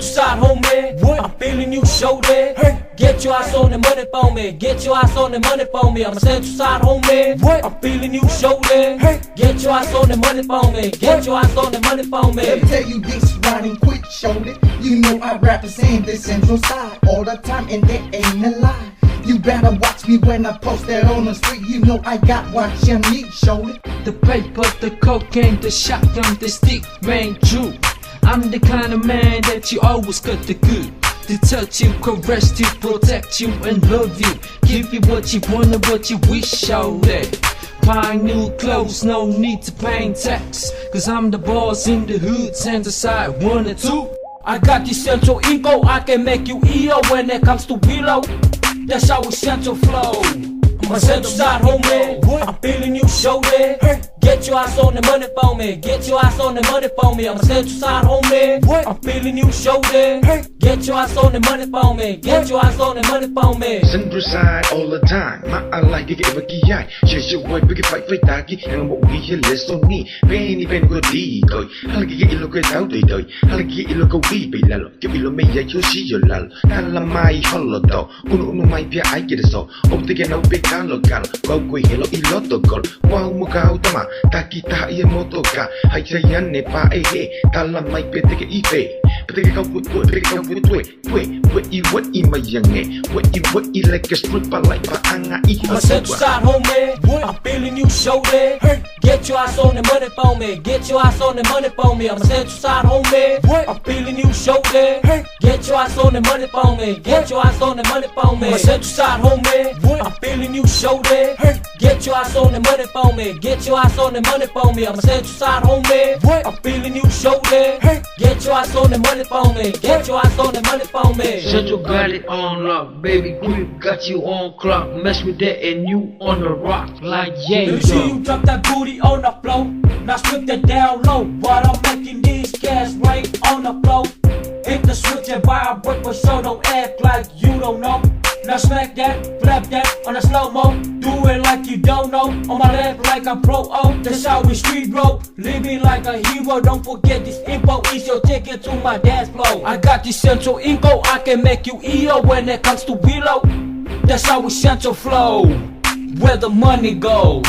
Central Side, homie. What? I'm feeling you, show that. Hey. Get your ass on the money for me. Get your ass on the money for me. I'm a Central Side, homie. What? I'm feeling you, show that. Hey. Get your ass on the money for me. Get your ass on the money for me. Let me tell you this right and quick, shoulder. You know I represent the Central Side all the time, and that ain't a lie. You better watch me when I post that on the street. You know I got what you need, shoulder. The paper, the cocaine, the shotgun, the stick, man, true. I'm the kind of man that you always got the good. To touch you, caress you, protect you, and love you. Give you what you want and what you wish, shoulder. Buy new clothes, no need to pay tax. Cause I'm the boss in the hood, Central Side 1 and 2. I got the Central Inco, I can make you EO when it comes to below. That's how we Central flow. I'm a Central Side, homie. I'm feeling you, show that. Get your ass on the money for me. Get your ass on the money for me. I'm a Central Side, homie. I'm feeling you, show that. Get your ass on the money for me. Get your ass on the money for me. Central Side all the time. I like it, give a key eye. Share your way, we can fight for Taki. And what we hear, let's on me. Penny, penny, go deep. I like it, look at how they do. I like it, look at we be lalo. Give you me, you see your lal. Tala my holodo. Uno my pia, I get it so. Oh, they get no big local. Go quick, hello, iloto gold. Wow, Mukautama. Taki tahi motoka. Hai chayan ne pa eh. Tala my peteke ipe. Peteke go with what I my young eh. What I like a stripper like Paanga. I'm a Central Side, homie. I'm feeling you, show that. Get your ass on the money for me. Get your ass on the money for me. I'm a Central Side, homie. I'm feeling you, show that. Get your ass on the money for me. Get your ass on the money for me. I'm a Central Side, homie. I'm feeling you, show that. Get your ass on the money for me. Get your ass on the money for me. I'm a Central Side, homie. I'm feeling you, show that. Get your ass on the money for me. Get your ass on the money for me. Central got it on lock, baby grip got you on clock. Mess with that and you on the rock like yeah. Let me see you drop that booty on the floor. Now strip that down low, but I'm making these cash rain on the floor. Hit the switch and vibrate, but so don't act like you don't know. Now smack that, flap that on the slow-mo. Do it like you don't know. On my left like I'm pro-O. That's how we street bro. Living like a hero. Don't forget this info is your ticket to my dance floor. I got this Central Inco. I can make you EO when it comes to below. That's how we Central flow. Where the money goes.